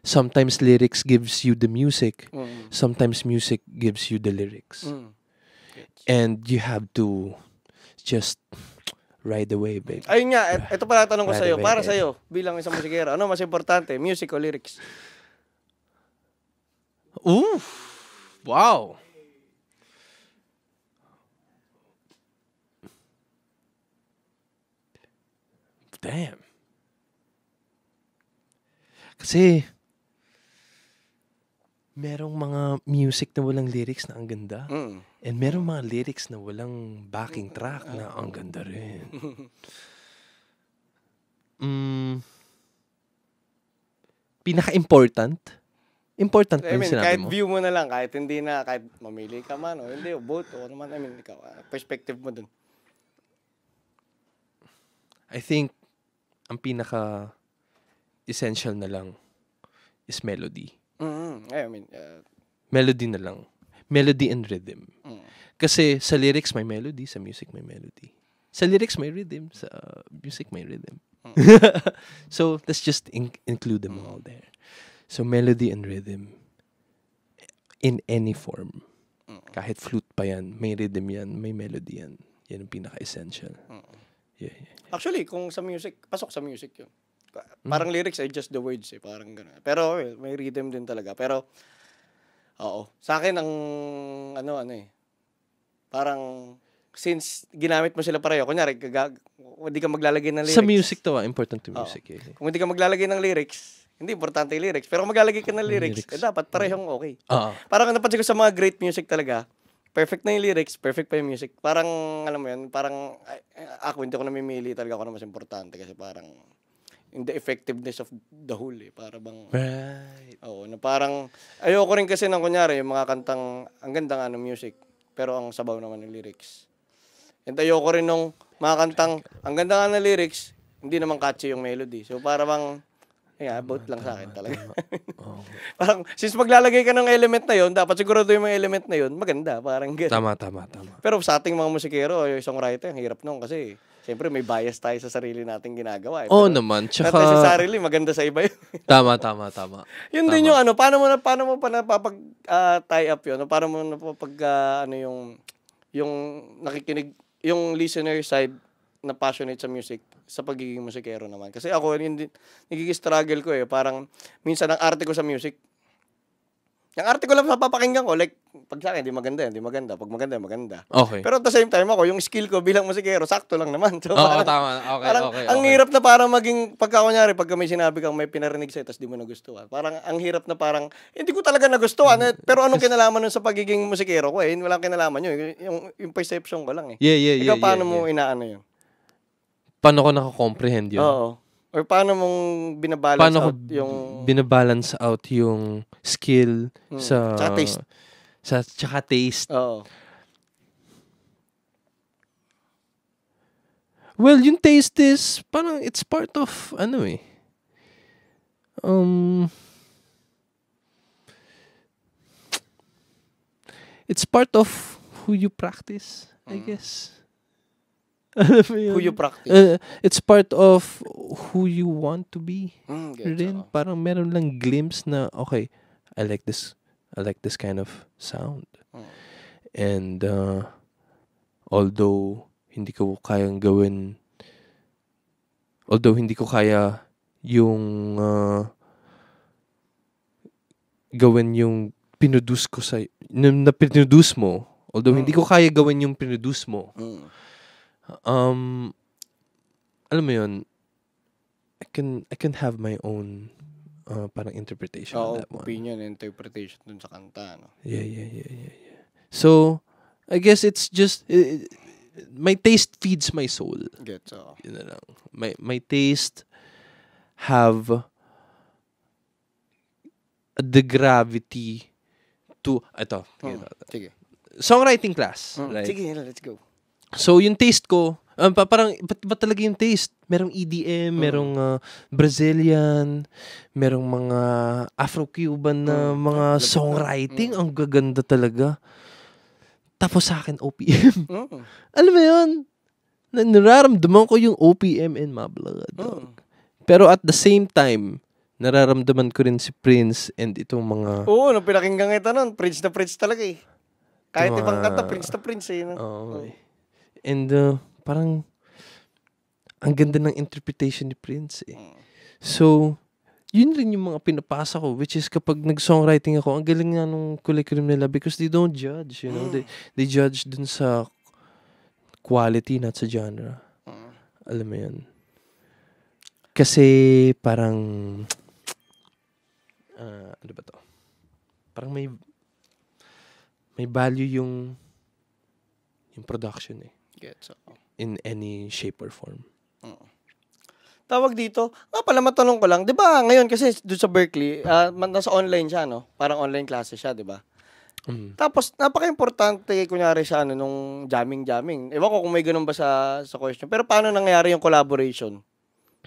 sometimes lyrics gives you the music. Mm. Sometimes music gives you the lyrics. Mm. And you have to just ride the wave, baby. Ayun nga, ito pala tanong ko Right sa'yo. away, Para baby. sa'yo, bilang isang musikero, ano mas importante, music o lyrics? Ooh. Wow. Damn. Kasi merong mga music na walang lyrics na ang ganda. Mm. And merong mga lyrics na walang backing track na ang ganda rin. Pinaka-important? Important I yung mean, sinabi kahit mo? view mo na lang, kahit hindi na, kahit mamili ka man, o hindi, o both, o ano man, I mean, ikaw, perspective mo dun. I think ang pinaka-essential na lang is melody. Mm-hmm. I mean, Melody na lang. Melody and rhythm. Kasi sa lyrics may melody, sa music may melody. Sa lyrics may rhythm, sa music may rhythm. So, let's just include them all there. So, melody and rhythm in any form. Kahit flute pa yan, may rhythm yan, may melody yan. Yan ang pinaka-essential. Yeah. actually, kung sa music, pasok sa music yun. Parang lyrics ay just the words eh, parang gano'n. Pero may rhythm din talaga. Pero, oo. Sa akin, ang, parang, since ginamit mo sila pareho, kunyari, hindi ka maglalagay ng lyrics. Sa music to, important to music. Eh. Kung hindi ka maglalagay ng lyrics, hindi importante yung lyrics. Pero kung maglalagay ka ng lyrics, dapat parehong okay. Parang napansin ko sa mga great music talaga, perfect na yung lyrics, perfect pa yung music. Parang, alam mo yan, parang, ako hindi ko namimili talaga ako na mas importante kasi parang, in the effectiveness of the whole eh. Para bang, Right. oo, na parang, ayoko rin kasi ng kunyari, yung mga kantang, ang ganda nga ng music, pero ang sabaw naman ng lyrics. And ayoko rin nung mga kantang, ang ganda nga ng lyrics, hindi naman catchy yung melody. So para bang, about lang sa akin talaga. Parang, since maglalagay ka ng element na yon, dapat sigurado yung mga element na yon, maganda. Parang gano'n. Tama. Pero sa ating mga musikero, yung songwriter, ang hirap nung kasi, siyempre may bias tayo sa sarili nating ginagawa. Oo naman. Tsaka, not necessarily, maganda sa iba yun. Tama. Yun din yung paano mo pa napapag-tie up yun? Paano mo napapag, yung nakikinig, yung listener side na passionate sa music, sa pagiging musikero naman. Kasi ako, nagiging struggle ko eh. Parang, minsan ang arte ko sa music, yung arte ko lang sa papakinggan ko, like, pag sa akin, hindi maganda. Pag maganda, maganda. Okay. Pero at the same time ako, yung skill ko bilang musikero, sakto lang naman. So, Oo, tama. Okay. Ang hirap na parang maging, kunyari, pagka may sinabi kang may pinarinig sa'yo, tapos di mo nagustuhan. Parang, ang hirap na parang, hindi ko talaga nagustuhan. Pero anong kinalaman nun sa pagiging musikero ko eh? Walang kinalaman yun. Yung perception ko lang eh. Yeah. Ikaw, paano mo inaano yun? Paano ko nakakomprehend yun? Oo. Or paano mong binabalance out yung... binabalance out yung skill sa... Tsaka taste. Tsaka taste. Oo. Well, yung taste is, parang it's part of, it's part of who you practice, I guess. Who you practice. It's part of who you want to be. Rin. Parang meron lang glimpse na, okay, I like this kind of sound. And although hindi ko kaya yung gawin yung pinuduce ko na pinuduce mo, although hindi ko kaya gawin yung pinuduce mo, alam mo yun, I can have my own parang interpretation of that one. Opinion and interpretation dun sa kanta, no? Yeah. So, I guess it's just my taste feeds my soul. Gets, Yun na lang. My taste have the gravity to Sige. Songwriting class, right? Sige, let's go. So, yung taste ko, parang, ba't talaga yung taste? Merong EDM, merong Brazilian, merong mga Afro-Cuban na mga songwriting. Ang gaganda talaga. Tapos sa akin, OPM. Alam mo yun? Nararamdaman ko yung OPM in my blood. Pero at the same time, nararamdaman ko rin si Prince and itong mga... Oo, nung pinakinggan kita nun, Prince na Prince talaga eh. Kahit Mga- ibang kanta, Prince na Prince eh. No? Oo. And parang ang ganda ng interpretation ni Prince eh. So, yun rin yung mga pinapasa ko, which is kapag nag-songwriting ako, ang galing nga nung curriculum nila because they don't judge, you know. They judge dun sa quality, not sa genre. Alam mo yun. Kasi parang ano ba to? Parang may value yung production eh. Gets ako. In any shape or form. Tawag dito, pala matanong ko lang, di ba ngayon kasi doon sa Berkeley, nasa online siya, no? Parang online classes siya, di ba? Tapos, napaka-importante, kunyari sa nung jamming. Ewan ko kung may ganun ba sa question. Pero paano nangyari yung collaboration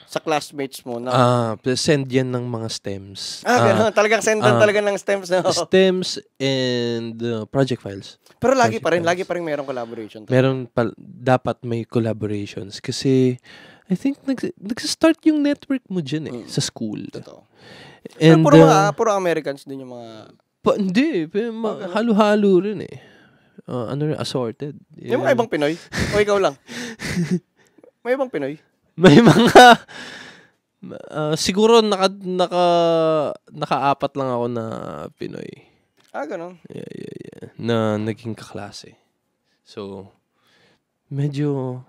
sa classmates mo? Na... Send yan ng mga stems. Gano'n. Talagang sendan talaga ng stems. No? Stems and project files. Pero lagi pa rin merong collaboration. Meron dapat may collaborations. Kasi, I think, nag-start yung network mo dyan sa school. Totoo. And, puro Americans din yung mga... Hindi. Halo-halo rin eh. Assorted. May mga ibang Pinoy? O ikaw lang? May ibang Pinoy? May mga... siguro naka-apat lang ako na Pinoy. Ganun. Yeah. Na naging kaklase. So, medyo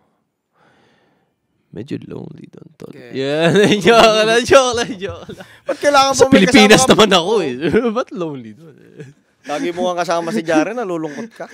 lonely doon, tol. Okay. Yeah, joke lang. Ba't kailangan Sa mo may Pilipinas kasama naman ako eh. Ba't lonely doon? Lagi mo nga kasama si Jaren, nalulungkot ka.